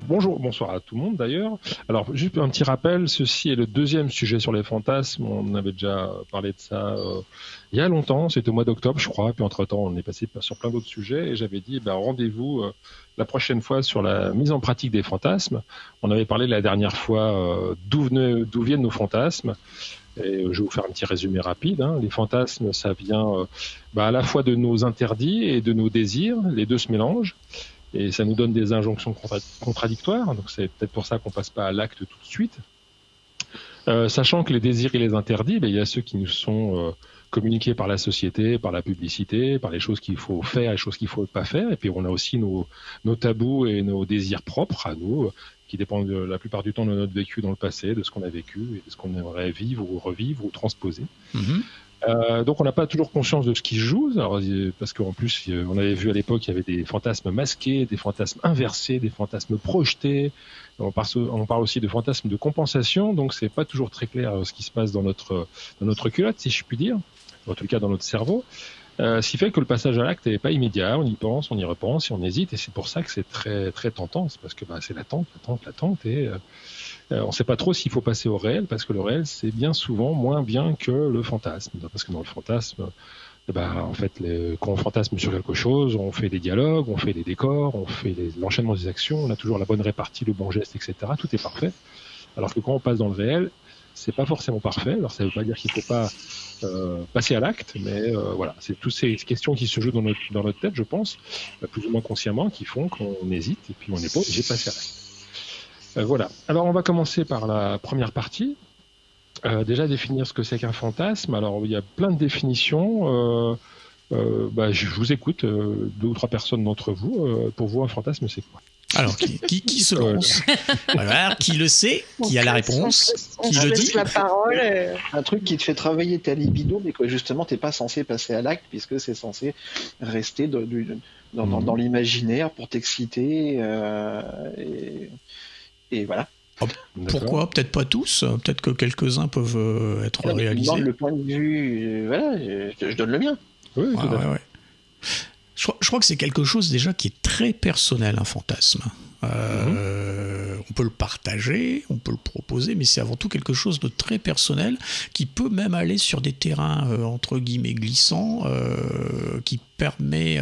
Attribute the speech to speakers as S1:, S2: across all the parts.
S1: bonjour, bonsoir à tout le monde d'ailleurs. Alors, juste un petit rappel, ceci est le deuxième sujet sur les fantasmes. On avait déjà parlé de ça il y a longtemps, c'était au mois d'octobre, je crois. Puis entre-temps, on est passé sur plein d'autres sujets et j'avais dit, rendez-vous la prochaine fois sur la mise en pratique des fantasmes. On avait parlé la dernière fois d'où viennent nos fantasmes. Et je vais vous faire un petit résumé rapide. Les fantasmes, ça vient à la fois de nos interdits et de nos désirs. Les deux se mélangent. Et ça nous donne des injonctions contradictoires. Donc c'est peut-être pour ça qu'on passe pas à l'acte tout de suite. Sachant que les désirs et les interdits, il y a ceux qui nous sont communiqués par la société, par la publicité, par les choses qu'il faut faire et les choses qu'il faut pas faire. Et puis on a aussi nos tabous et nos désirs propres à nous, qui dépendent la plupart du temps de notre vécu dans le passé, de ce qu'on a vécu et de ce qu'on aimerait vivre ou revivre ou transposer. Donc on n'a pas toujours conscience de ce qui se joue, alors, parce qu'en plus on avait vu à l'époque il y avait des fantasmes masqués, des fantasmes inversés, des fantasmes projetés. On parle aussi de fantasmes de compensation, donc c'est pas toujours très clair ce qui se passe dans notre culotte, si je puis dire, en tout cas dans notre cerveau. Ce qui fait que le passage à l'acte n'est pas immédiat, on y pense, on y repense et on hésite, et c'est pour ça que c'est très très tentant, c'est parce que c'est l'attente, et on ne sait pas trop s'il faut passer au réel, parce que le réel c'est bien souvent moins bien que le fantasme, parce que dans le fantasme, en fait, quand on fantasme sur quelque chose, on fait des dialogues, on fait des décors, on fait l'enchaînement des actions, on a toujours la bonne répartie, le bon geste, etc. Tout est parfait. Alors que quand on passe dans le réel, c'est pas forcément parfait. Alors ça veut pas dire qu'il faut pas passer à l'acte, mais voilà, c'est toutes ces questions qui se jouent dans notre tête, je pense, plus ou moins consciemment, qui font qu'on hésite et puis on n'est pas obligé de passer à l'acte. Voilà. Alors on va commencer par la première partie. Déjà définir ce que c'est qu'un fantasme. Alors il y a plein de définitions. Je vous écoute, 2 ou 3 personnes d'entre vous. Pour vous, un fantasme, c'est quoi?
S2: Alors, qui se lance? Voilà, qui le sait? Qui a la réponse? Qui le dit?
S3: La parole.
S4: Un truc qui te fait travailler ta libido, mais que justement t'es pas censé passer à l'acte, puisque c'est censé rester dans l'imaginaire pour t'exciter. Et voilà.
S2: Pourquoi? Peut-être pas tous. Peut-être que quelques-uns peuvent être réalisés.
S4: Le point de vue, voilà, je donne le mien.
S1: Oui, tout à fait.
S2: Ouais. Je crois que c'est quelque chose déjà qui est très personnel, un fantasme. On peut le partager, on peut le proposer, mais c'est avant tout quelque chose de très personnel qui peut même aller sur des terrains entre guillemets glissants, qui permet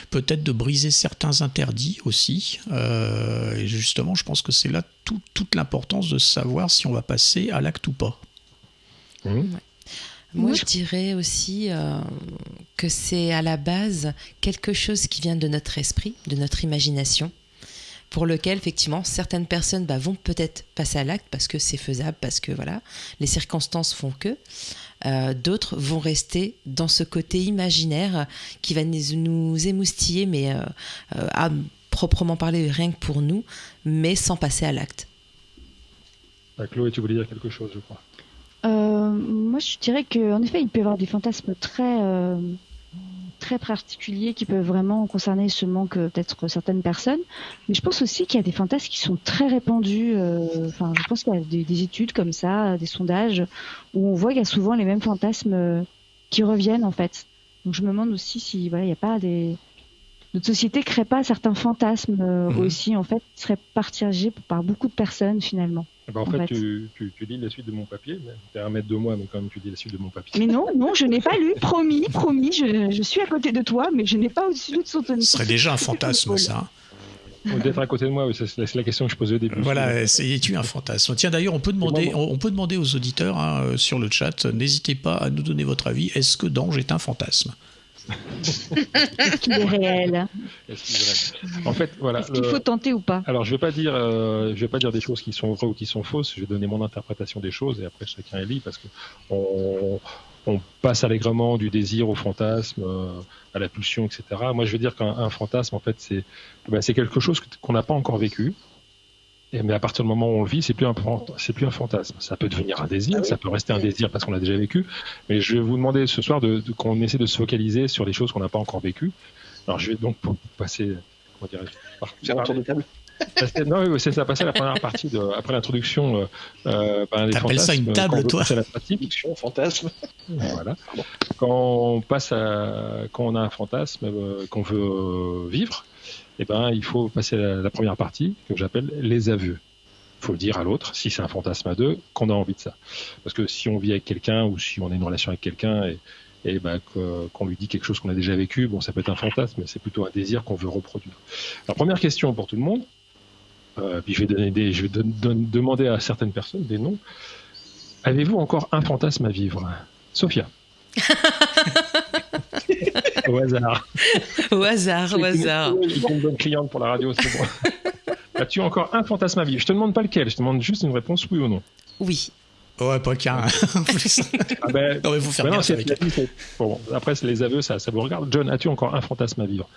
S2: peut-être de briser certains interdits aussi. Et justement, je pense que c'est là toute l'importance de savoir si on va passer à l'acte ou pas.
S5: Moi, je dirais aussi que c'est à la base quelque chose qui vient de notre esprit, de notre imagination, pour lequel, effectivement, certaines personnes vont peut-être passer à l'acte parce que c'est faisable, parce que voilà, les circonstances font que. D'autres vont rester dans ce côté imaginaire qui va nous émoustiller, mais à proprement parler, rien que pour nous, mais sans passer à l'acte.
S1: Chloé, tu voulais dire quelque chose, je crois.
S6: Moi, je dirais qu'en effet, il peut y avoir des fantasmes très particuliers qui peuvent vraiment concerner seulement que peut-être certaines personnes. Mais je pense aussi qu'il y a des fantasmes qui sont très répandus. Je pense qu'il y a des études comme ça, des sondages, où on voit qu'il y a souvent les mêmes fantasmes qui reviennent en fait. Donc je me demande aussi si il n'y a pas notre société crée pas certains fantasmes aussi en fait qui seraient partagés par beaucoup de personnes finalement.
S1: En fait, tu lis la suite de mon papier, t'es à 1 mètre de moi, mais quand même tu lis la suite de mon papier.
S6: Mais non, je n'ai pas lu, promis, je suis à côté de toi, mais je n'ai pas au-dessus de son tonneau.
S2: Ce serait déjà un fantasme, ça.
S1: D'être à côté de moi, c'est la question que je posais au début.
S2: Voilà, es-tu un fantasme? Tiens, d'ailleurs, on peut demander aux auditeurs sur le chat, n'hésitez pas à nous donner votre avis, est-ce que Dange est un fantasme?
S6: Est-ce qu'il est réel?
S1: En fait, voilà.
S6: Est-ce qu'il faut tenter ou pas?
S1: Alors, je vais pas dire des choses qui sont vraies ou qui sont fausses. Je vais donner mon interprétation des choses et après chacun élit parce que on passe allègrement du désir au fantasme, à la pulsion, etc. Moi, je veux dire qu'un fantasme, en fait, c'est quelque chose qu'on n'a pas encore vécu. Mais à partir du moment où on le vit, c'est plus un fantasme. Ça peut devenir un désir, ça peut rester un désir parce qu'on l'a déjà vécu. Mais je vais vous demander ce soir qu'on essaie de se focaliser sur les choses qu'on n'a pas encore vécues. Alors je vais donc passer, comment dirais-je,
S4: faire un tour de table.
S1: Non, c'est ça, passer à la première partie après l'introduction.
S2: T'appelles ça une table, toi?
S1: C'est la pratique.
S4: Fantasme.
S1: Voilà. Quand on a un fantasme qu'on veut vivre. eh ben, il faut passer à la première partie, que j'appelle les aveux. Il faut le dire à l'autre, si c'est un fantasme à deux, qu'on a envie de ça. Parce que si on vit avec quelqu'un ou si on a une relation avec quelqu'un et ben, qu'on lui dit quelque chose qu'on a déjà vécu, bon, ça peut être un fantasme, mais c'est plutôt un désir qu'on veut reproduire. Alors, première question pour tout le monde. Puis je vais demander à certaines personnes des noms. Avez-vous encore un fantasme à vivre? Sophia. Au hasard.
S5: Au hasard.
S1: Je suis une bonne cliente pour la radio, c'est bon. As-tu encore un fantasme à vivre? Je te demande pas lequel, je te demande juste une réponse oui ou non.
S5: Oui.
S2: Ouais, pas qu'un. En plus.
S1: Ah ben,
S2: non, mais faut faire
S1: ben non,
S2: gaffe avec.
S1: Bon, après, c'est les aveux, ça vous regarde. John, as-tu encore un fantasme à vivre?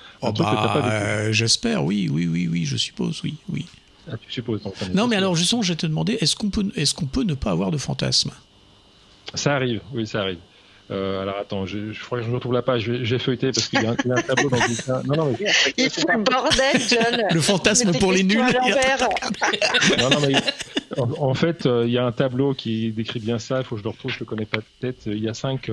S2: J'espère, oui, je suppose, oui.
S1: Ah, tu supposes. Donc,
S2: non, mais alors, justement, je vais te demander, est-ce qu'on peut ne pas avoir de fantasme?
S1: Ça arrive, oui, ça arrive. Alors attends, je crois que je ne retrouve la page, j'ai feuilleté parce qu'il y a un tableau dans le bouquin. Non, mais...
S3: Il fout le bordel, John.
S2: Le fantasme pour les nuls.
S1: Non, mais en fait, il y a un tableau qui décrit bien ça, il faut que je le retrouve, je ne le connais pas de tête. Il y a 5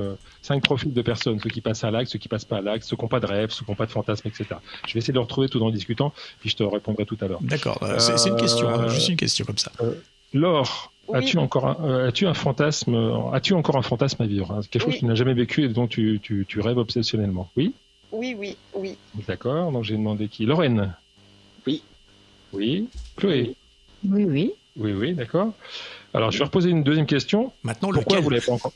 S1: profils de personnes, ceux qui passent à l'acte, ceux qui passent pas à l'acte, ceux qui n'ont pas de rêve, ceux qui n'ont pas de fantasme, etc. Je vais essayer de le retrouver tout en discutant, puis je te répondrai tout à l'heure.
S2: D'accord, c'est une question, juste une question comme ça.
S1: Laure, oui. As-tu encore un fantasme à vivre, hein, quelque chose que tu n'as jamais vécu et dont tu rêves obsessionnellement? Oui.
S3: Oui.
S1: D'accord. Donc j'ai demandé qui? Lorraine. Oui. Chloé. Oui, d'accord. Alors je vais reposer une deuxième question.
S2: Maintenant,
S1: pourquoi vous l'avez pas encore?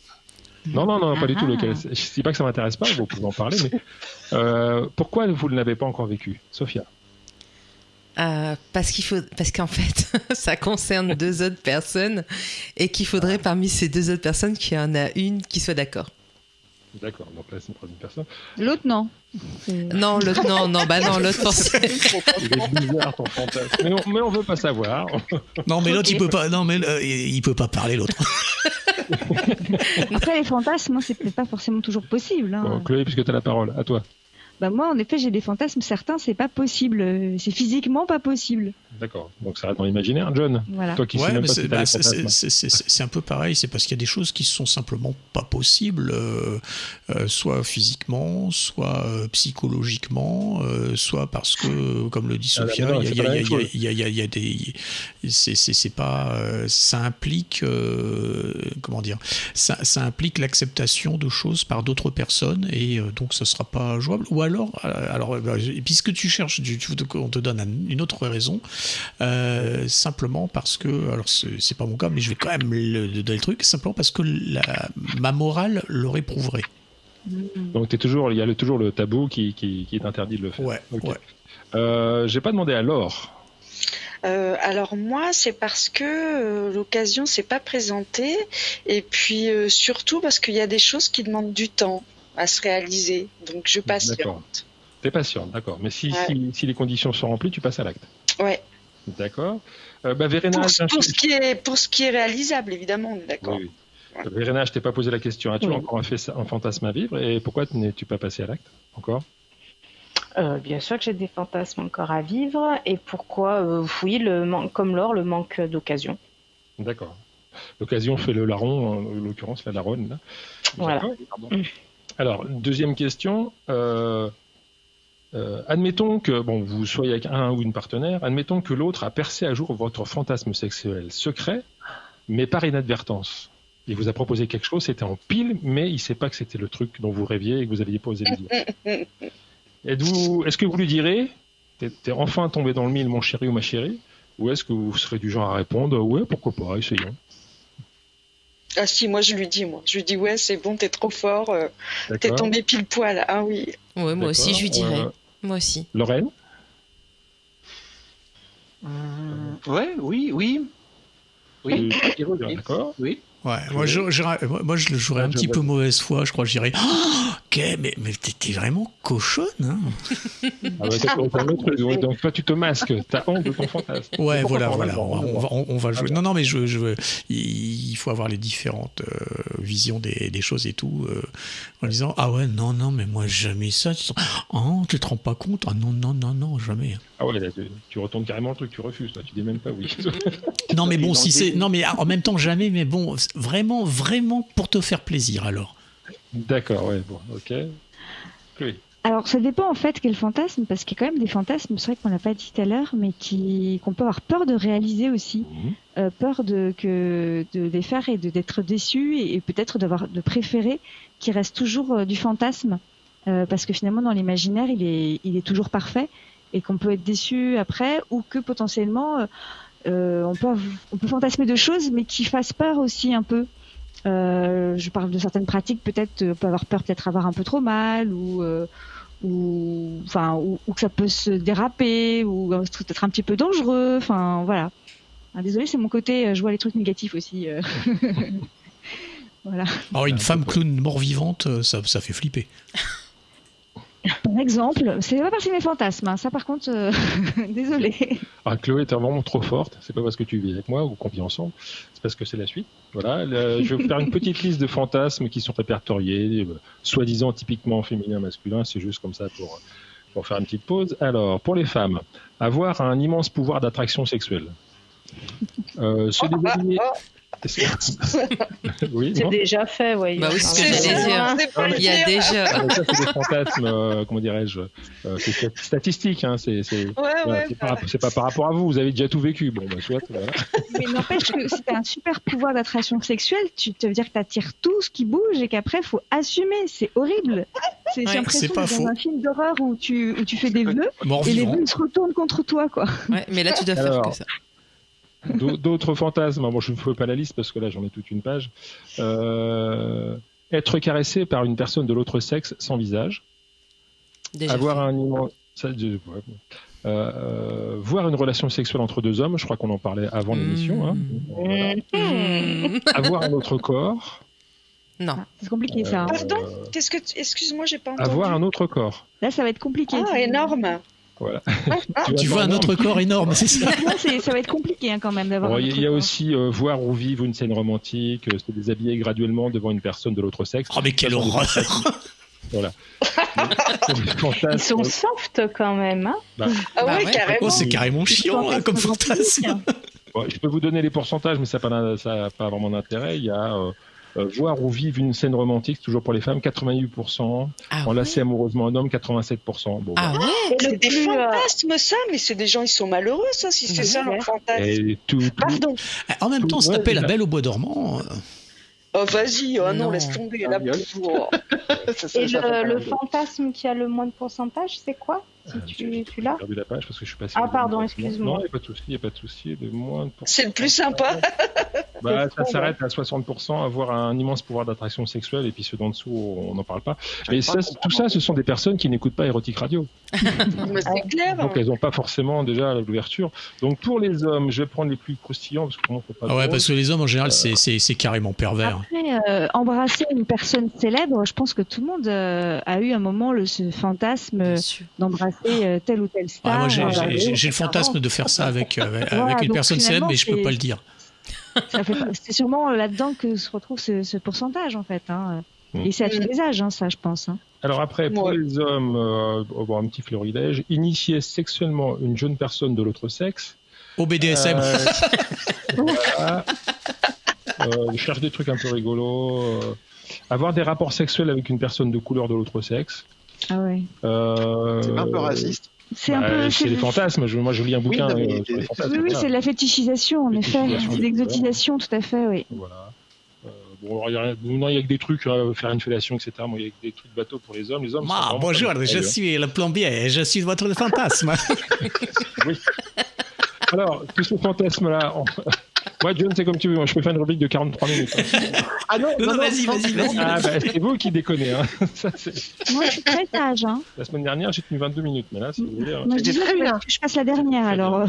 S1: Non, pas du tout lequel. Je ne dis pas que ça m'intéresse pas, vous pouvez en parler, mais pourquoi vous ne l'avez pas encore vécu, Sophia?
S5: Parce qu'en fait, ça concerne 2 autres personnes et qu'il faudrait parmi ces 2 autres personnes qu'il y en a une qui soit d'accord.
S1: D'accord, donc là c'est une troisième personne.
S6: L'autre non.
S5: Non, l'autre l'autre pensait.
S1: Il est bizarre ton fantasme. Mais on veut pas savoir.
S2: Non, mais l'autre il peut pas. Non, mais il peut pas parler l'autre.
S6: Après les fantasmes, moi c'est peut-être pas forcément toujours possible. Hein.
S1: Bon, Chloé, puisque tu as la parole, à toi.
S6: Bah moi, en effet, j'ai des fantasmes. Certains, c'est pas possible. C'est physiquement pas possible.
S1: D'accord. Donc ça reste dans l'imaginaire, John.
S6: Voilà.
S1: Toi qui sais même pas si t'as des fantasmes.
S2: C'est un peu pareil. C'est parce qu'il y a des choses qui sont simplement pas possibles, soit physiquement, soit psychologiquement, soit parce que, comme le dit Sophia, il y a des. C'est pas. Ça implique. Comment dire? Ça implique l'acceptation de choses par d'autres personnes et donc ça sera pas jouable. Ou alors, puisque tu cherches, on te donne une autre raison, simplement parce que, alors c'est pas mon cas, mais je vais quand même donner le truc, simplement parce que ma morale le réprouverait.
S1: Donc il y a toujours le tabou qui est interdit de le faire.
S2: Ouais.
S1: J'ai pas demandé à Laure.
S3: Alors moi, c'est parce que l'occasion s'est pas présentée, et puis surtout parce qu'il y a des choses qui demandent du temps à se réaliser, donc je patiente.
S1: D'accord. T'es patiente, d'accord. Mais si les conditions sont remplies, tu passes à l'acte.
S3: Ouais.
S1: D'accord. Verena,
S3: pour ce qui est réalisable, évidemment, on est d'accord.
S1: Oui. Verena, je t'ai pas posé la question. As-tu encore un fantasme à vivre et pourquoi n'es-tu pas passé à l'acte encore?
S7: Bien sûr que j'ai des fantasmes encore à vivre. Et pourquoi oui, comme Laure, le manque d'occasion.
S1: D'accord. L'occasion fait le larron, en l'occurrence la daronne. Là.
S7: Voilà.
S1: Alors, deuxième question. Admettons que vous soyez avec un ou une partenaire, admettons que l'autre a percé à jour votre fantasme sexuel secret, mais par inadvertance. Il vous a proposé quelque chose, c'était en pile, mais il ne sait pas que c'était le truc dont vous rêviez et que vous aviez pas osé le dire. Est-ce que vous lui direz, t'es enfin tombé dans le mille, mon chéri ou ma chérie, ou est-ce que vous serez du genre à répondre, ouais, pourquoi pas, essayons?
S3: Ah si, moi je lui dis, ouais, c'est bon, t'es trop fort, t'es tombé pile poil. Ah oui.
S5: Ouais, moi aussi je lui dirais. Moi aussi.
S1: Lorraine?
S4: Oui.
S1: D'accord.
S4: Oui.
S2: Ouais, moi je le jouerais un petit peu mauvaise foi, je crois que je dirais mais t'es vraiment cochonne, hein.
S1: Donc toi tu te masques, t'as honte de ton fantasme.
S2: Ouais, voilà, on va jouer. Non, mais il faut avoir les différentes visions des choses et tout, en disant ah ouais, non, mais moi jamais ça. Tu te rends pas compte? Ah non, jamais.
S1: Ah ouais, là, tu retournes carrément le truc, tu refuses, toi, tu dis même pas oui.
S2: Non, mais bon, non, mais en même temps jamais, mais bon, vraiment pour te faire plaisir alors.
S1: D'accord, ouais, bon, ok. Oui.
S6: Alors, ça dépend en fait quel fantasme, parce qu'il y a quand même des fantasmes, c'est vrai qu'on l'a pas dit tout à l'heure, mais qu'on peut avoir peur de réaliser aussi, peur de les faire et d'être déçu et peut-être de préférer qu'il reste toujours du fantasme, parce que finalement dans l'imaginaire il est toujours parfait et qu'on peut être déçu après, ou que potentiellement on peut fantasmer de choses mais qui fassent peur aussi un peu. Je parle de certaines pratiques, peut-être on peut avoir peur, peut-être avoir un peu trop mal, ou que ça peut se déraper, ou peut-être un petit peu dangereux. Enfin voilà. Désolée, c'est mon côté, je vois les trucs négatifs aussi. Voilà.
S2: Alors une femme clown mort-vivante, ça fait flipper.
S6: Par exemple, c'est pas partie de mes fantasmes, hein. Ça par contre, désolée.
S1: Ah, Chloé, t'es vraiment trop forte. C'est pas parce que tu vis avec moi ou qu'on vit ensemble, c'est parce que c'est la suite. Voilà, je vais vous faire une petite liste de fantasmes qui sont répertoriés, soi-disant typiquement féminin, masculin. C'est juste comme ça pour faire une petite pause. Alors, pour les femmes, avoir un immense pouvoir d'attraction sexuelle. Se débrouiller. Oui,
S7: c'est déjà fait, oui.
S5: Bah oui, c'est ce que j'allais dire. Il y a déjà.
S1: Ça, c'est des fantasmes, comment dirais-je, c'est statistique. Hein, c'est pas par rapport à vous. Vous avez déjà tout vécu. Bon, bah, soit. Voilà.
S6: Mais n'empêche que si t'as un super pouvoir d'attraction sexuelle, ça veut dire que t'attires tout ce qui bouge et qu'après faut assumer. C'est horrible. J'ai l'impression que dans un film d'horreur où tu fais des vœux et les vœux ils se retournent contre toi, quoi.
S5: Ouais, mais là tu dois faire que ça.
S1: D'autres fantasmes, bon, je ne fais pas la liste parce que là j'en ai toute une page. Être caressé par une personne de l'autre sexe sans visage. Déjà avoir un immense. Voir une relation sexuelle entre deux hommes, je crois qu'on en parlait avant l'émission. Hein. Voilà. Avoir un autre corps.
S5: Non.
S6: C'est compliqué ça.
S3: Pardon, excuse-moi, j'ai pas entendu.
S1: Avoir un autre corps.
S6: Là, ça va être compliqué.
S3: Ah, énorme.
S1: Voilà.
S2: Tu vois un autre corps énorme, c'est ça.
S6: Ça va être compliqué quand même d'avoir.
S1: Il y a aussi voir ou vivre une scène romantique, se déshabiller graduellement devant une personne de l'autre sexe.
S2: Oh mais quelle horreur.
S1: Voilà.
S7: Ils sont soft quand même. Hein
S3: ouais, carrément.
S2: Oh, c'est carrément chiant hein, comme fantasme.
S1: Bon, je peux vous donner les pourcentages, mais ça n'a pas vraiment d'intérêt. Il y a voir ou vivre une scène romantique, toujours pour les femmes, 88%. Enlacer amoureusement un homme, 87%. Bon,
S5: ah
S1: voilà.
S5: ouais.
S3: C'est des fantasmes, ça, mais c'est des gens, ils sont malheureux, ça, si c'est ça leur fantasme. Pardon.
S2: En même temps, se taper la belle au bois dormant.
S3: Oh, vas-y, non, laisse tomber. Là,
S7: et le fantasme qui a le moins de pourcentage, c'est quoi si tu l'as
S1: perdu la page parce que je suis passé.
S7: Ah, pardon, excuse-moi.
S1: Non, il n'y a pas de souci. Le moins de pourcentage.
S3: C'est le plus sympa.
S1: Ça s'arrête à 60%, avoir un immense pouvoir d'attraction sexuelle, et puis ceux d'en dessous, on n'en parle pas. Mais tout ça, ce sont des personnes qui n'écoutent pas Érotique Radio.
S3: Mais c'est clair.
S1: Donc elles n'ont pas forcément déjà l'ouverture. Donc pour les hommes, je vais prendre les plus croustillants parce que comment faut pas.
S2: Ah ouais, parce que les hommes en général, c'est carrément pervers.
S6: Après, embrasser une personne célèbre, je pense que tout le monde a eu un moment ce fantasme d'embrasser telle ou telle star.
S2: Moi, j'ai le fantasme de faire ça avec une personne célèbre, mais je peux pas le dire.
S6: C'est sûrement là-dedans que se retrouve ce pourcentage en fait. Hein. Et c'est à tous les âges, hein, ça, je pense. Hein.
S1: Alors après, pour les hommes, avoir un petit florilège, initier sexuellement une jeune personne de l'autre sexe.
S2: Au BDSM.
S1: Voilà. Je cherche des trucs un peu rigolos. Avoir des rapports sexuels avec une personne de couleur de l'autre sexe.
S6: Ah ouais.
S4: C'est un peu raciste.
S6: C'est un peu.
S1: C'est les fantasmes. Moi, je lis un bouquin sur les fantasmes.
S6: Oui, c'est de la fétichisation, en effet. C'est de l'exotisation, tout à fait, oui.
S1: Voilà. Bon, il y a que des trucs, faire une fellation, etc. Moi, il y a des trucs bateaux pour les hommes. Les hommes.
S2: Bonjour, je suis le plombier, je suis votre fantasme.
S1: Oui. Alors, tous ces fantasmes-là. Moi, John, c'est comme tu veux. Moi, je peux faire une rubrique de 43 minutes.
S2: Ah non, vas-y.
S1: Ah, c'est vous qui déconnez. Hein. Ça,
S6: moi, je suis très sage. Hein.
S1: La semaine dernière, j'ai tenu 22 minutes. Mais là, si vous voulez.
S6: Moi, je dis très bien que je passe la dernière, alors.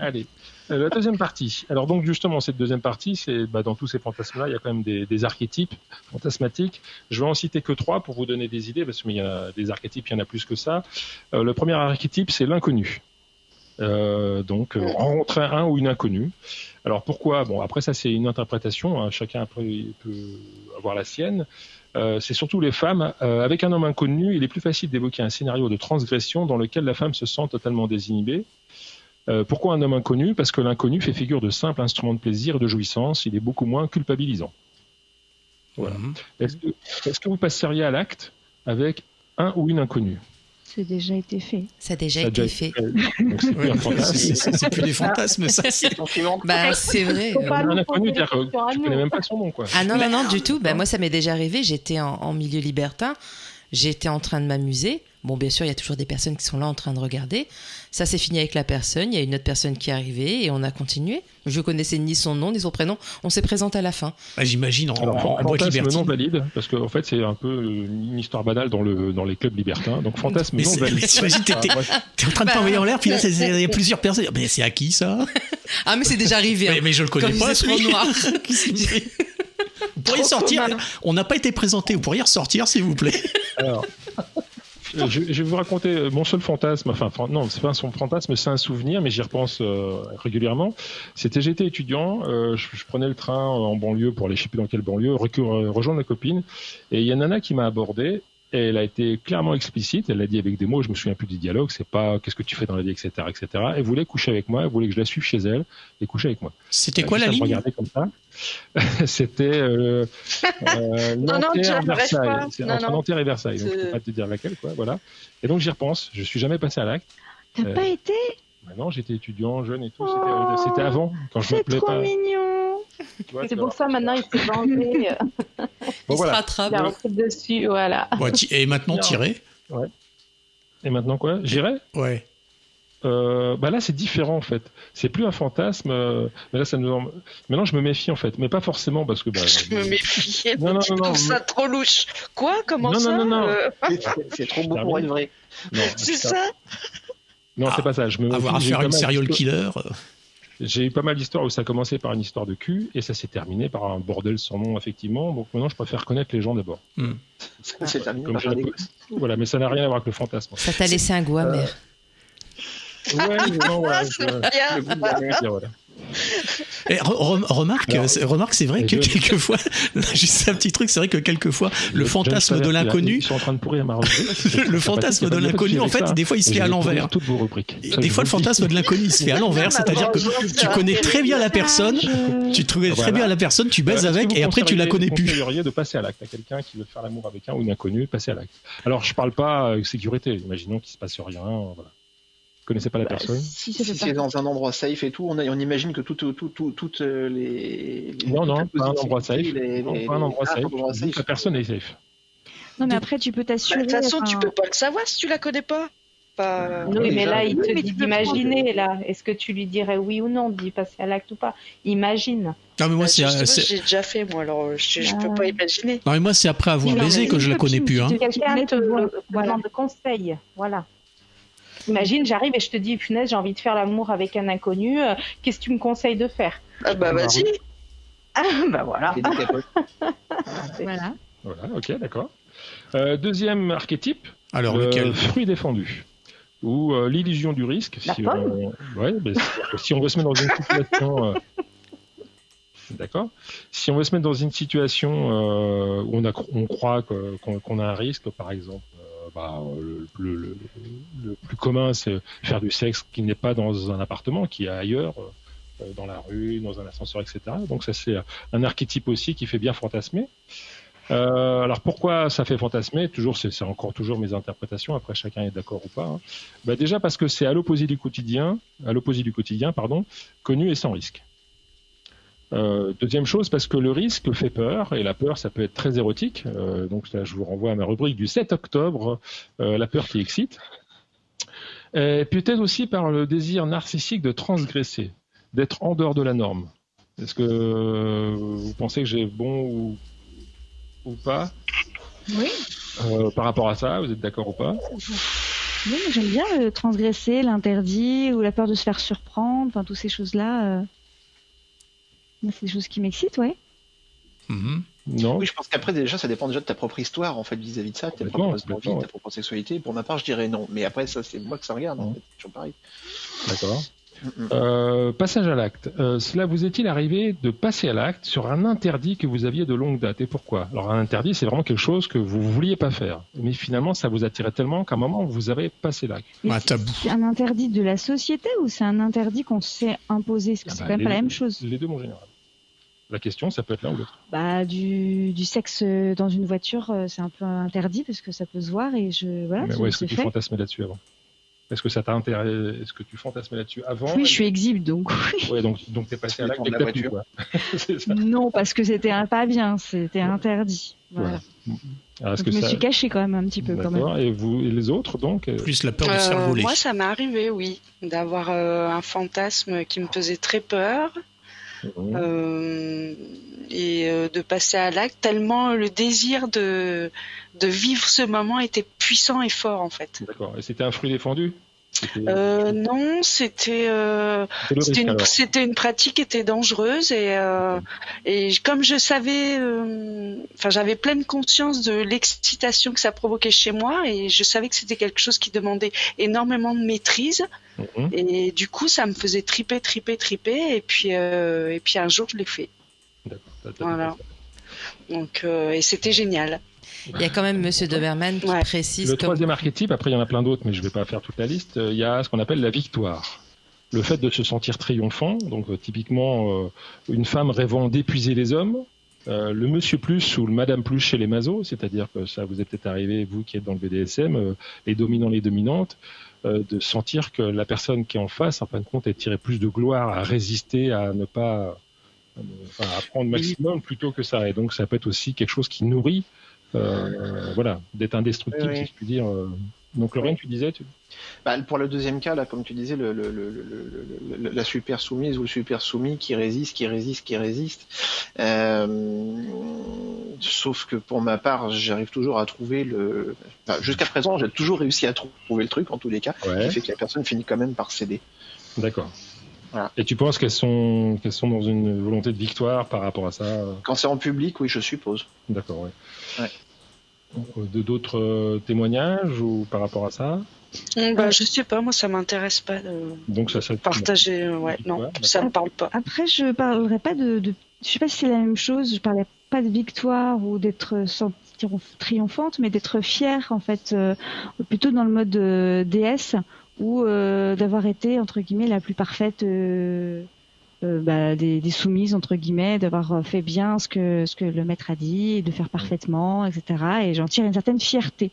S1: Allez. La deuxième partie. Alors, donc, justement, cette deuxième partie, c'est dans tous ces fantasmes-là, il y a quand même des archétypes fantasmatiques. Je vais en citer que 3 pour vous donner des idées, parce qu'il y a des archétypes, il y en a plus que ça. Le premier archétype, c'est l'inconnu. Donc, rencontrer un ou une inconnue. Alors pourquoi ? Bon, après ça c'est une interprétation, hein. Chacun après peut avoir la sienne. C'est surtout les femmes. Avec un homme inconnu, il est plus facile d'évoquer un scénario de transgression dans lequel la femme se sent totalement désinhibée. Pourquoi un homme inconnu ? Parce que l'inconnu fait figure de simple instrument de plaisir et de jouissance. Il est beaucoup moins culpabilisant. Voilà. Est-ce que vous passeriez à l'acte avec un ou une inconnue.
S6: C'est déjà été fait.
S5: Ça a déjà
S1: Ça a
S5: été
S1: déjà
S5: fait.
S1: Donc c'est plus un fantasme.
S2: C'est plus des fantasmes, ça.
S5: Bah, c'est vrai.
S7: Faut pas
S1: Un
S7: nous
S1: inconnu,
S7: poser
S1: dire que
S7: sur un
S1: tu
S7: nous.
S1: connais même pas son nom, quoi.
S5: Ah non, non, du tout. Bah, moi, ça m'est déjà arrivé. J'étais en milieu libertin. J'étais en train de m'amuser. Bon, bien sûr, il y a toujours des personnes qui sont là en train de regarder. Ça s'est fini avec la personne. Il y a une autre personne qui est arrivée et on a continué. Je connaissais ni son nom ni son prénom. On s'est présenté à la fin.
S2: Bah, j'imagine en boîte
S1: Fantasme
S2: libertine.
S1: non valide, parce qu'en fait, c'est un peu une histoire banale dans les clubs libertins. Donc, fantasme
S2: Mais
S1: non valide.
S2: t'imagines, t'es en train de t'envoyer en l'air, puis là, il y a plusieurs personnes. Mais c'est à qui, ça?
S5: Ah, mais c'est déjà arrivé. hein.
S2: Mais je le connais
S5: Quand
S2: pas,
S5: ils étaient trop
S2: celui.
S5: noirs.
S2: Vous pourriez sortir. On n'a pas été présenté. Vous pourriez ressortir, s'il vous plaît.
S1: Alors, je vais vous raconter mon seul fantasme. Enfin, non, c'est pas un fantasme, c'est un souvenir, mais j'y repense régulièrement. J'étais étudiant, je prenais le train en banlieue pour aller, je sais plus dans quelle banlieue, rejoindre ma copine, et il y a une nana qui m'a abordé. Et elle a été clairement explicite, elle l'a dit avec des mots, je me souviens plus du dialogue, c'est pas qu'est-ce que tu fais dans la vie, etc., etc. Elle voulait coucher avec moi, elle voulait que je la suive chez elle et coucher avec moi.
S2: C'était quoi la
S1: Elle me
S2: ligne?
S1: regardait comme ça. C'était
S3: non, tu
S1: Nanterre,
S3: n'arrêtes
S1: Versailles.
S3: pas.
S1: C'est
S3: Non,
S1: entre
S3: non.
S1: Nanterre et Versailles. Donc je peux pas te dire laquelle, quoi. Voilà. Et donc j'y repense. Je suis jamais passé à l'acte.
S6: T'as pas été?
S1: Maintenant, j'étais étudiant, jeune et tout. C'était avant, quand je
S6: C'est
S1: m'appelais
S6: trop
S1: pas.
S6: mignon.
S1: Tu vois,
S7: C'est
S1: tu
S7: pour
S1: vois.
S7: ça maintenant il s'est vengé.
S1: Bon,
S5: Il se
S1: voilà.
S5: rattrape.
S7: Il a un truc dessus, voilà.
S2: Bon, et maintenant, tirez.
S1: Et maintenant quoi? J'irai.
S2: Ouais.
S1: Bah là, c'est différent en fait. C'est plus un fantasme. Mais là, maintenant, je me méfie en fait, mais pas forcément parce que. Bah,
S3: Je me méfie.
S1: Non, non,
S3: Tu
S1: non,
S3: trouves
S1: non,
S3: ça trop louche. Quoi? Comment
S1: Non,
S3: ça?
S1: non, non, non.
S4: C'est trop beau pour être vrai.
S1: Non,
S3: C'est ça?
S1: Non, c'est pas ça. Je me méfie.
S2: Avoir
S1: J'ai eu
S2: affaire à
S1: pas
S2: une
S1: mal
S2: serial
S1: d'histoires-
S2: killer.
S1: J'ai eu pas mal d'histoires où ça a commencé par une histoire de cul et ça s'est terminé par un bordel sans nom, effectivement. Donc maintenant, je préfère connaître les gens d'abord.
S4: C'est terminé
S1: Comme
S4: par
S1: j'ai
S4: faire
S1: la
S4: des
S1: po-
S4: gosses.
S1: Voilà, mais ça n'a rien à voir avec le fantasme.
S5: Ça t'a laissé un goût amer.
S1: Ouais, mais non, voilà,
S3: C'est bien.
S1: le goût de la mer, voilà.
S2: Et remarque,
S1: Alors,
S2: c'est vrai que
S1: je-
S2: quelquefois, juste un petit truc, c'est vrai que quelquefois, le
S1: Je
S2: fantasme
S1: ne
S2: de
S1: savais pas,
S2: l'inconnu,
S1: Ils sont en train de pourrir ma rubrique.
S2: le fantasme de l'inconnu, en fait, des fois, il se fait à l'envers.
S1: Toutes vos rubriques.
S2: Et
S1: Ça,
S2: des
S1: je
S2: fois, le
S1: vous le dis.
S2: fantasme de l'inconnu, il se fait à l'envers, c'est-à-dire que tu connais très bien la personne, tu connais très bien la personne, tu baises
S1: Est-ce que
S2: avec,
S1: vous
S2: et après, tu la connais
S1: vous
S2: plus.
S1: conseilleriez de passer à l'acte à quelqu'un qui veut faire l'amour avec un ou une inconnue, passer à l'acte. Alors, je parle pas sécurité. Imaginons qu'il se passe rien. Voilà. Vous connaissez pas la personne.
S6: Si ça
S4: Si
S6: fait
S4: c'est
S6: pas.
S4: dans un endroit safe et tout, on imagine que toutes les.
S1: Non, non,
S4: toutes
S1: pas un
S4: les
S1: endroit safe.
S4: possibilités,
S1: Non, pas un endroit safe.
S4: endroit safe.
S1: La personne est safe.
S6: Non, mais après, tu peux
S3: De
S6: t'assurer.
S3: toute façon, tu
S6: enfin,
S3: peux pas le savoir si tu la connais pas. Pas...
S7: Oui, mais
S4: déjà,
S7: là, il
S6: oui,
S7: te
S6: mais
S7: dit
S6: tu peux
S7: d'imaginer, là. Est-ce que tu lui dirais oui ou non, d'y passer à l'acte ou pas? Imagine.
S2: Non, mais moi,
S3: Justement,
S2: c'est
S3: j'ai déjà fait, moi, alors je peux pas imaginer.
S2: non, mais moi, c'est après avoir
S7: Non,
S2: baisé
S7: mais
S2: que je la connais plus. Hein.
S7: Quelqu'un te
S6: Voilà.
S7: demande de conseils, voilà. Imagine, j'arrive et je te dis, punaise, j'ai envie de faire l'amour avec un inconnu, qu'est-ce que tu me conseilles de faire?
S3: Ah bah vas-y.
S7: Ah, bah voilà.
S4: Et des capotes.
S6: Voilà.
S1: Voilà, ok, d'accord. Deuxième archétype,
S2: Alors,
S1: le
S2: lequel?
S1: fruit défendu. Ou l'illusion du risque.
S7: La pomme
S1: Ouais, ben, c'est-à-dire que si on veut se mettre dans une situation. D'accord. Si on veut se mettre dans une situation où on croit qu'on a un risque, par exemple, le plus commun, c'est faire du sexe qui n'est pas dans un appartement, qui est ailleurs, dans la rue, dans un ascenseur, etc. Donc ça, c'est un archétype aussi qui fait bien fantasmer. Alors pourquoi ça fait fantasmer? C'est encore toujours mes interprétations. Après, chacun est d'accord ou pas. Hein. Bah, déjà parce que c'est à l'opposé du quotidien, connu et sans risque. Deuxième chose, parce que le risque fait peur, et la peur, ça peut être très érotique. Donc là, je vous renvoie à ma rubrique du 7 octobre, la peur qui excite. Et peut-être aussi par le désir narcissique de transgresser, d'être en dehors de la norme. Est-ce que vous pensez que j'ai bon ou pas
S6: Oui.
S1: par rapport à ça? Vous êtes d'accord ou pas?
S6: Oui, mais j'aime bien le transgresser, l'interdit ou la peur de se faire surprendre, enfin, toutes ces choses-là. Moi, c'est des choses qui m'excitent, ouais.
S2: Mhm.
S1: Non.
S4: Oui, je pense qu'après, déjà, ça dépend déjà de ta propre histoire, en fait, vis-à-vis de ça, de tes
S1: Complètement,
S4: propres envies,
S1: complètement,
S4: de ta propre sexualité. Pour ma part, je dirais non. Mais après, ça, c'est moi que ça regarde, en fait. C'est toujours pareil.
S1: D'accord. Passage à l'acte. Cela vous est-il arrivé de passer à l'acte sur un interdit que vous aviez de longue date? Et pourquoi? Alors, un interdit, c'est vraiment quelque chose que vous ne vouliez pas faire. Mais finalement, ça vous attirait tellement qu'à un moment, vous avez passé l'acte.
S2: Un tabou.
S6: C'est un interdit de la société ou c'est un interdit qu'on s'est imposé? Parce que c'est quand même pas la même chose.
S1: Les deux, mon général. La question, ça peut être l'un ou l'autre.
S6: Bah, du sexe dans une voiture, c'est un peu interdit parce que ça peut se voir et voilà.
S1: Mais est-ce que tu fantasmais là-dessus avant? Est-ce que ça t'a intéressé? Est-ce que tu fantasmais là-dessus avant?
S6: Oui, je suis exhibe, donc oui.
S1: Ouais, donc t'es passé à l'acte dès que t'as pu, quoi.
S6: Non, parce que c'était pas bien, c'était interdit. Voilà. Alors, je me suis cachée quand même un petit peu.
S1: D'accord. Et vous et les autres, donc
S2: Plus la peur de se faire voler.
S3: Moi, ça m'est arrivé, oui, d'avoir un fantasme qui me faisait très peur. Et de passer à l'acte, tellement le désir de vivre ce moment était puissant et fort, en fait.
S1: D'accord. Et c'était un fruit défendu?
S3: Non, c'était une pratique qui était dangereuse et comme je savais, j'avais pleine conscience de l'excitation que ça provoquait chez moi et je savais que c'était quelque chose qui demandait énormément de maîtrise et du coup ça me faisait triper et puis un jour je l'ai fait.
S1: D'accord.
S3: Voilà. Donc et c'était génial.
S5: Il y a quand même Monsieur Doberman qui précise.
S1: Le troisième archétype, après il y en a plein d'autres, mais je ne vais pas faire toute la liste. Il y a ce qu'on appelle la victoire. Le fait de se sentir triomphant, donc typiquement une femme rêvant d'épuiser les hommes, le monsieur plus ou le madame plus chez les masos, c'est-à-dire que ça vous est peut-être arrivé, vous qui êtes dans le BDSM, les dominants, les dominantes, de sentir que la personne qui est en face, en fin de compte, elle tirait plus de gloire à résister, à ne pas, à prendre maximum plutôt que ça. Et donc ça peut être aussi quelque chose qui nourrit. Voilà, d'être indestructible, si je puis dire. Donc Lorraine, tu disais
S4: pour le deuxième cas, là, comme tu disais, la super soumise ou le super soumis qui résiste. Sauf que pour ma part, j'arrive toujours à trouver jusqu'à présent, j'ai toujours réussi à trouver le truc, en tous les cas, qui fait que la personne finit quand même par céder.
S1: D'accord.
S4: Voilà.
S1: Et tu penses qu'elles sont dans une volonté de victoire par rapport à ça?
S4: Quand c'est en public, oui, je suppose.
S1: D'accord, ouais. D'autres témoignages ou par rapport à ça?
S3: Je sais pas, moi ça m'intéresse pas
S1: donc ça
S3: partager. Non, ça me parle pas.
S6: Après, je parlerai pas de. Je sais pas si c'est la même chose. Je parlais pas de victoire ou d'être triomphante, mais d'être fière en fait, plutôt dans le mode déesse ou d'avoir été entre guillemets la plus parfaite. Des soumises entre guillemets, d'avoir fait bien ce que le maître a dit, et de faire parfaitement, etc. Et j'en tire une certaine fierté,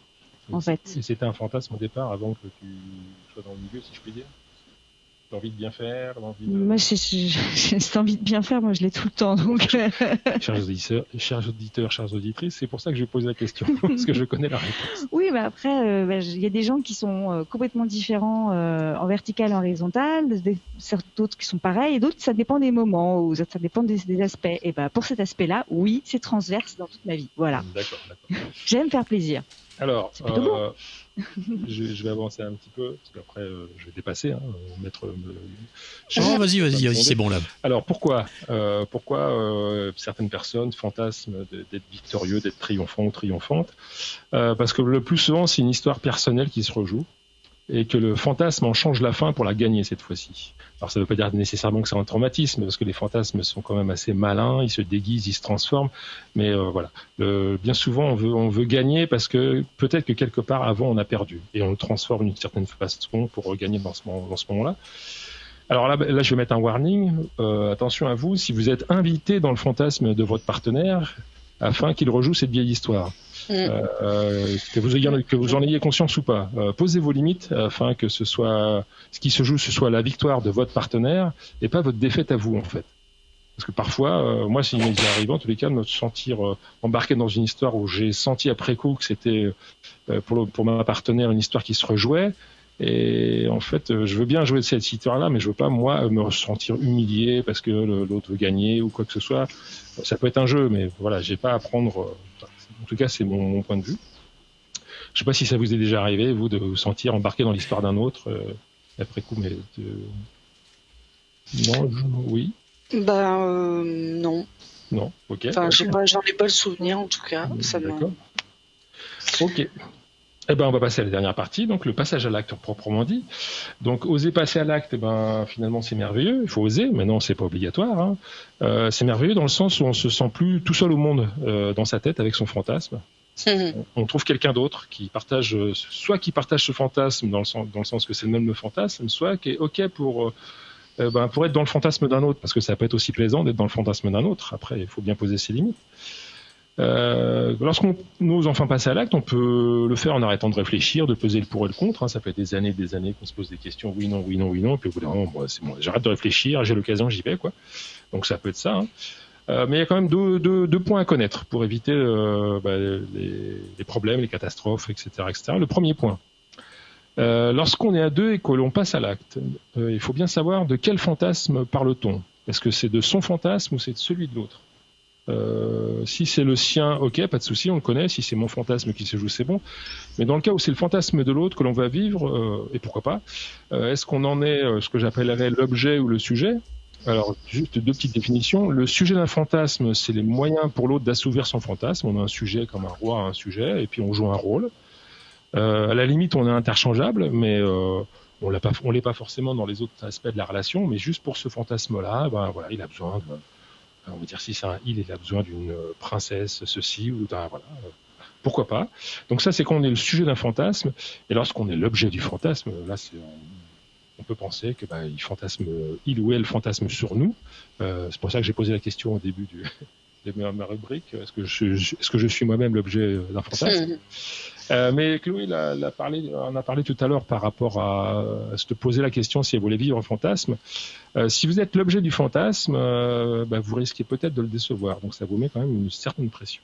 S6: en fait.
S1: Et c'était un fantasme au départ, avant que tu sois dans le milieu, si je puis dire? T'as envie de bien faire?
S6: Moi, j'ai cette envie de bien faire, moi je l'ai tout le temps. Donc...
S1: Chers auditeurs, chères auditrices, c'est pour ça que je pose la question, parce que je connais la réponse.
S6: Oui, après, il y a des gens qui sont complètement différents en vertical, en horizontal, d'autres qui sont pareils, et d'autres, ça dépend des moments, ou ça dépend des aspects. Et pour cet aspect-là, oui, c'est transverse dans toute ma vie. Voilà.
S1: D'accord.
S6: J'aime faire plaisir.
S1: Alors,
S6: c'est plutôt bon.
S1: Je vais avancer un petit peu, parce qu'après, je vais dépasser, mettre...
S2: Non, vas-y, c'est bon là.
S1: Alors, pourquoi certaines personnes fantasment d'être victorieux, d'être triomphant ou triomphante? Parce que le plus souvent, c'est une histoire personnelle qui se rejoue, et que le fantasme en change la fin pour la gagner cette fois-ci. Alors ça ne veut pas dire nécessairement que c'est un traumatisme, parce que les fantasmes sont quand même assez malins, ils se déguisent, ils se transforment, mais voilà. Bien souvent on veut gagner parce que peut-être que quelque part avant on a perdu, et on le transforme d'une certaine façon pour regagner dans ce moment-là. Alors là je vais mettre un warning, attention à vous, si vous êtes invité dans le fantasme de votre partenaire, afin qu'il rejoue cette vieille histoire. Que vous en ayez conscience ou pas. Posez vos limites afin que ce qui se joue, ce soit la victoire de votre partenaire et pas votre défaite à vous, en fait. Parce que parfois, moi, c'est m'est arrivé en tous les cas de me sentir embarqué dans une histoire où j'ai senti après coup que c'était pour ma partenaire une histoire qui se rejouait. Et en fait, je veux bien jouer cette histoire-là, mais je veux pas, moi, me sentir humilié parce que l'autre veut gagner ou quoi que ce soit. Ça peut être un jeu, mais voilà, j'ai pas à prendre... En tout cas, c'est mon point de vue. Je sais pas si ça vous est déjà arrivé, vous, de vous sentir embarqué dans l'histoire d'un autre après coup, mais... Non, oui.
S3: Non.
S1: Non, ok.
S3: Enfin, j'en ai pas le souvenir, en tout cas.
S1: D'accord. Ok. Eh ben, on va passer à la dernière partie, donc le passage à l'acte proprement dit. Donc, oser passer à l'acte, finalement, c'est merveilleux. Il faut oser, mais non, c'est pas obligatoire. C'est merveilleux dans le sens où on se sent plus tout seul au monde dans sa tête avec son fantasme. On trouve quelqu'un d'autre qui partage ce fantasme dans le sens que c'est le même fantasme, soit qui est ok pour pour être dans le fantasme d'un autre, parce que ça peut être aussi plaisant d'être dans le fantasme d'un autre. Après, il faut bien poser ses limites. Lorsqu'on ose enfin passer à l'acte, on peut le faire en arrêtant de réfléchir, de peser le pour et le contre. Ça fait des années qu'on se pose des questions, oui, non, oui, non, oui, non, et puis au bout d'un moment, c'est bon, j'arrête de réfléchir, j'ai l'occasion, j'y vais, quoi. Donc ça peut être ça. Mais il y a quand même deux points à connaître pour éviter les problèmes, les catastrophes, etc., etc. Le premier point, lorsqu'on est à deux et que l'on passe à l'acte, il faut bien savoir de quel fantasme parle-t-on. Est-ce que c'est de son fantasme ou c'est de celui de l'autre? Si c'est le sien, ok, pas de souci, on le connaît. Si c'est mon fantasme qui se joue, c'est bon. Mais dans le cas où c'est le fantasme de l'autre que l'on va vivre, et pourquoi pas, est-ce qu'on en est ce que j'appellerais l'objet ou le sujet? Alors, juste deux petites définitions. Le sujet d'un fantasme, c'est les moyens pour l'autre d'assouvir son fantasme. On a un sujet comme un roi a un sujet, et puis on joue un rôle. À la limite, on est interchangeable, mais on l'est pas forcément dans les autres aspects de la relation. Mais juste pour ce fantasme-là, voilà, il a besoin de... On va dire si c'est un il a besoin d'une princesse, ceci ou voilà. Pourquoi pas? Donc ça, c'est quand on est le sujet d'un fantasme, et lorsqu'on est l'objet du fantasme, là, on peut penser que il ou elle fantasme sur nous. C'est pour ça que j'ai posé la question au début de ma rubrique. Est-ce que je suis moi-même l'objet d'un fantasme? Mais Chloé en a parlé tout à l'heure par rapport à se poser la question si elle voulait vivre un fantasme. Si vous êtes l'objet du fantasme, vous risquez peut-être de le décevoir. Donc ça vous met quand même une certaine pression.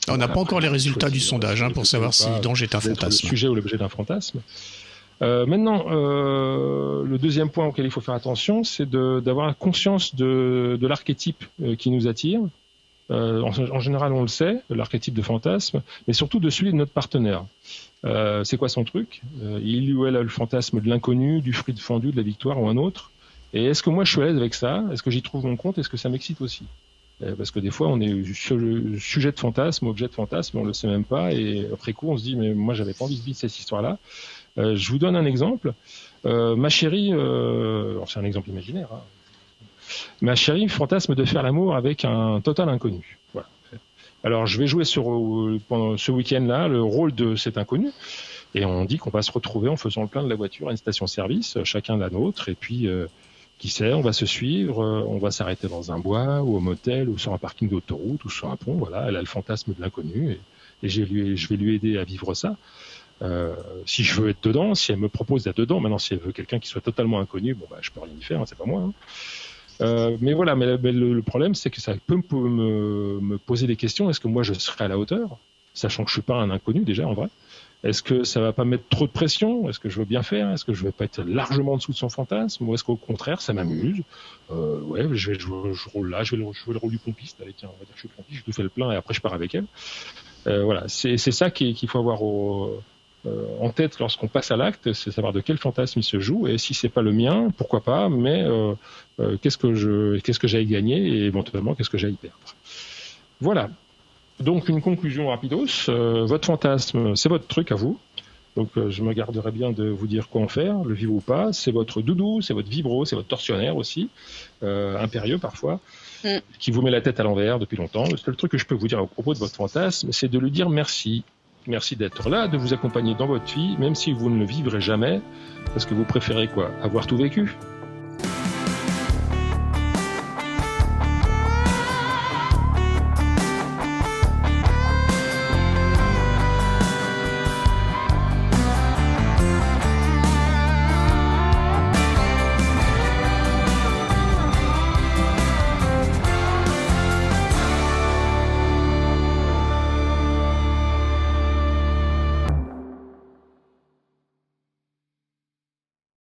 S2: On n'a pas encore les résultats du sondage pour savoir si Dange est un fantasme.
S1: Le sujet ou l'objet d'un fantasme. Maintenant, le deuxième point auquel il faut faire attention, c'est d'avoir conscience de l'archétype qui nous attire. En général, on le sait, l'archétype de fantasme, mais surtout de celui de notre partenaire. C'est quoi son truc? Il ou elle a le fantasme de l'inconnu, du fruit fendu, de la victoire ou un autre. Et est-ce que moi je suis à l'aise avec ça? Est-ce que j'y trouve mon compte? Est-ce que ça m'excite aussi? Parce que des fois, on est sujet de fantasme, objet de fantasme, on le sait même pas, et après coup, on se dit, mais moi, j'avais pas envie de vivre cette histoire-là. Je vous donne un exemple. Ma chérie, alors c'est un exemple imaginaire, hein. Ma chérie fantasme de faire l'amour avec un total inconnu. Voilà. Alors, je vais jouer pendant ce week-end-là le rôle de cet inconnu, et on dit qu'on va se retrouver en faisant le plein de la voiture à une station-service, chacun la nôtre, et puis... qui sait, on va se suivre, on va s'arrêter dans un bois ou au motel ou sur un parking d'autoroute ou sur un pont. Voilà, elle a le fantasme de l'inconnu et je vais lui aider à vivre ça. Si je veux être dedans, si elle me propose d'être dedans, maintenant si elle veut quelqu'un qui soit totalement inconnu, je peux rien y faire, hein, c'est pas moi. Hein. Mais voilà, mais le problème c'est que ça peut me poser des questions. Est-ce que moi je serai à la hauteur, sachant que je suis pas un inconnu déjà en vrai? Est-ce que ça va pas mettre trop de pression? Est-ce que je veux bien faire? Est-ce que je vais pas être largement en dessous de son fantasme? Ou est-ce qu'au contraire, ça m'amuse? Je vais jouer ce rôle-là, je vais le rôle du pompiste. Allez, tiens, on va dire que je suis pompiste, je lui fais le plein et après je pars avec elle. Voilà, c'est ça qu'il faut avoir en tête lorsqu'on passe à l'acte, c'est savoir de quel fantasme il se joue, et si c'est pas le mien, pourquoi pas, mais qu'est-ce que j'ai à y gagner, et éventuellement qu'est-ce que j'ai à y perdre. Voilà. Donc une conclusion rapidos, votre fantasme, c'est votre truc à vous. Donc je me garderai bien de vous dire quoi en faire, le vivre ou pas. C'est votre doudou, c'est votre vibro, c'est votre tortionnaire aussi, impérieux parfois, qui vous met la tête à l'envers depuis longtemps. Le seul truc que je peux vous dire à propos de votre fantasme, c'est de lui dire merci. Merci d'être là, de vous accompagner dans votre vie, même si vous ne le vivrez jamais, parce que vous préférez quoi? Avoir tout vécu?